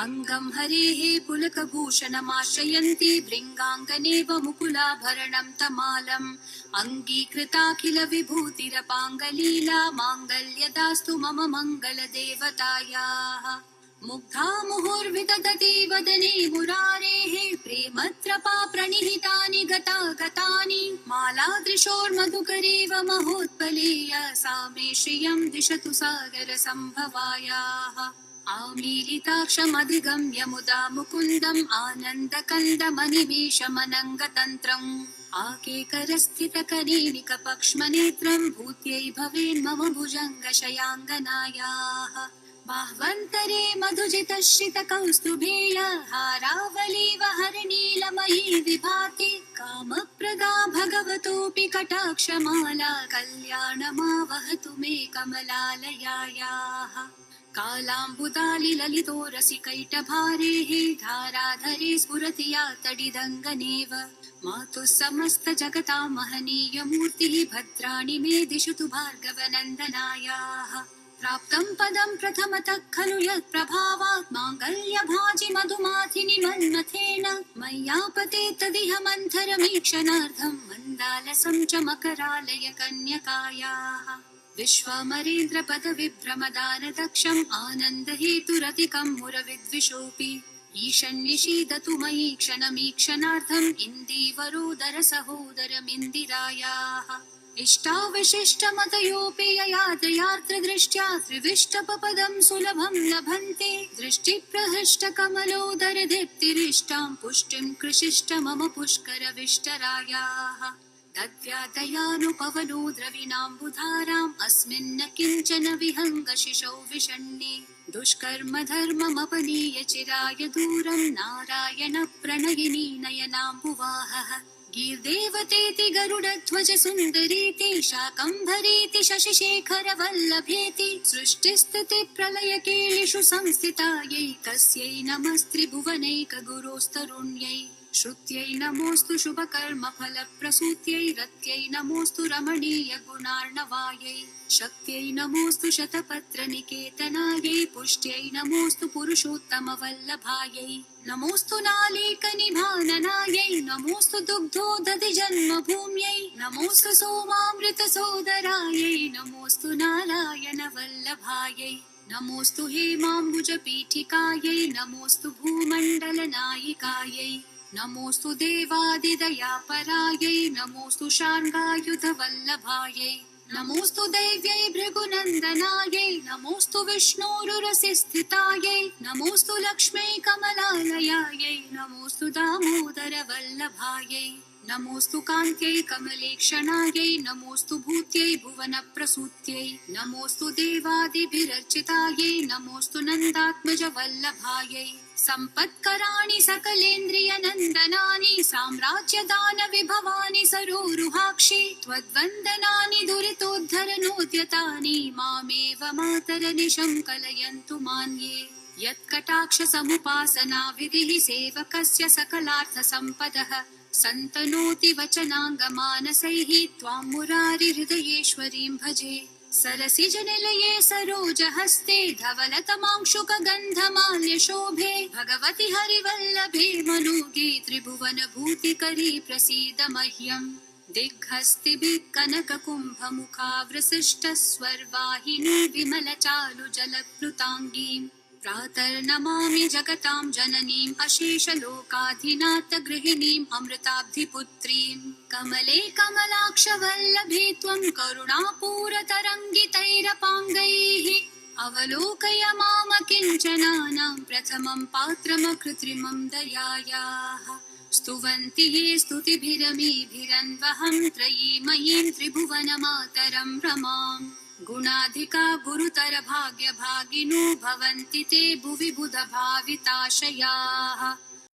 अंगं हरेः पुलकभूषणमाश्रयन्ती भृङ्गाङ्गनेव मुकुलाभरणं तमालम् अङ्गीकृताखिल विभूतिरपाङ्गलीला माङ्गल्यदास्तु मम मङ्गलदेवतायाः मुग्धा मुहुर्विदधति वदने मुरारेः प्रेमत्रपा प्रणिहितानि गतागतानि मालादृशोर्मधुकरेव महोत्पलेय सा मे श्रियं दिशतु सागरसम्भवायाः आमीलिताक्षमधिगम्य मुदा मुकुन्दम् आनन्दकन्दमनिमेषमनङ्गतन्त्रम् आकेकरस्थितकनीनिकपक्ष्मनेत्रम् भूत्यै भवेन्मम भुजङ्गशयाङ्गनायाः बाह्वन्तरे मधुजितश्रितकौस्तुभेय हारावलीव हरनीलमयी विभाति कामप्रदा भगवतोऽपि कटाक्षमाला कल्याणमावहतु मे कमलालयायाः कालाम्बुदालिललितो रसिकैटभारेः धाराधरे स्फुरति या तडिदङ्गनेव मातुः समस्तजगतां महनीयमूर्तिः भद्राणि मे दिशतु भार्गवनन्दनायाः प्राप्तं पदं प्रथमतः खलु यत्प्रभावात् माङ्गल्यभाजि मधुमाथिनि मन्मथेन मय्यापते तदिह मन्थरमीक्षणार्थं मन्दालसं च मकरालय कन्यकायाः विश्वामरेन्द्रपदविभ्रमदानदक्षम् आनन्दहेतुरतिकं मुरविद्विषोऽपि ईशन्निषीदतु मयि क्षणमीक्षणार्थम् इन्दीवरोदरसहोदरमिन्दिरायाः इष्टाविशिष्टमतयोपेययात्रयात्रदृष्ट्या त्रिविष्टपपदं सुलभं लभन्ते दृष्टिप्रहृष्टकमलोदरदीप्तिरिष्टां पुष्टिं कृशिष्ट मम पुष्करविष्टरायाः तद्व्यादयानुपवनो द्रविणाम्बुधाराम् अस्मिन्न किञ्चन विहङ्गशिशौ विषण्णे दुष्कर्मधर्ममपनीय चिराय दूरं नारायण प्रणयिनी नयनाम्बुवाहः गीर्देवतेति गरुडध्वज सुन्दरीति शाकम्भरीति शशिशेखर वल्लभेति सृष्टिस्थिति प्रलयकेलिषु संस्थितायै तस्यै नमस्त्रिभुवनैकगुरोस्तरुण्यै श्रुत्यै नमोऽस्तु शुभकर्मफलप्रसूत्यै रत्यै नमोऽस्तु रमणीय गुणार्णवायै शक्त्यै नमोऽस्तु शतपत्रनिकेतनायै पुष्ट्यै नमोऽस्तु पुरुषोत्तमवल्लभायै नमोऽस्तु नालीकनिभाननायै नमोऽस्तु दुग्धोदधिजन्मभूम्यै नमोऽस्तु सोमामृतसोदरायै नमोऽस्तु नारायणवल्लभायै नमोऽस्तु हेमाम्बुजपीठिकायै नमोऽस्तु भूमण्डलनायिकायै नमोऽस्तु देवादिदयापरायै नमोऽस्तु शार्ङ्गायुधवल्लभायै नमोऽस्तु दैव्यै भृगुनन्दनायै नमोऽस्तु विष्णोरुरसिस्थितायै नमोऽस्तु लक्ष्म्यै कमलालयायै नमोऽस्तु दामोदरवल्लभायै नमोऽस्तु कान्त्यै कमलेक्षणायै नमोऽस्तु भूत्यै भुवनप्रसूत्यै नमोऽस्तु देवादिभिरर्चितायै नमोऽस्तु नन्दात्मजवल्लभायै सम्पत्कराणि सकलेन्द्रियनन्दनानि साम्राज्यदानविभवानि सरोरुहाक्षि त्वद्वन्दनानि दुरितोद्धरनोद्यतानि मामेव मातरनिशं कलयन्तु मान्ये यत्कटाक्षसमुपासना विधिः सेवकस्य सकलार्थसम्पदः सन्तनोति वचनाङ्गमानसैः त्वां मुरारिहृदयेश्वरीं भजे सरसिजनिलये सरोजहस्ते धवलतमांशुकगन्धमाल्यशोभे भगवति हरिवल्लभे मनोगे त्रिभुवनभूतिकरी प्रसीद मह्यम् दिग्हस्तिभिः कनककुम्भमुखावृशिष्टस्वर्वाहिनी विमलचारुजलप्लुताङ्गीम् प्रातर्नमामि जगतां जननीम् अशेषलोकाधिनाथगृहिणीम् अमृताब्धिपुत्रीम् कमले कमलाक्षवल्लभे त्वं करुणापूरतरङ्गितैरपाङ्गैः अवलोकय मामकिञ्चनानां प्रथमं पात्रमकृत्रिमं दयायाः स्तुवन्ति ये स्तुतिभिरमीभिरन्वहं त्रयीमयीं त्रिभुवनमातरं रमाम् गुणाधिका गुरुतर भाग्यभागिनो भवन्ति ते भुवि बुधभाविताशयाः।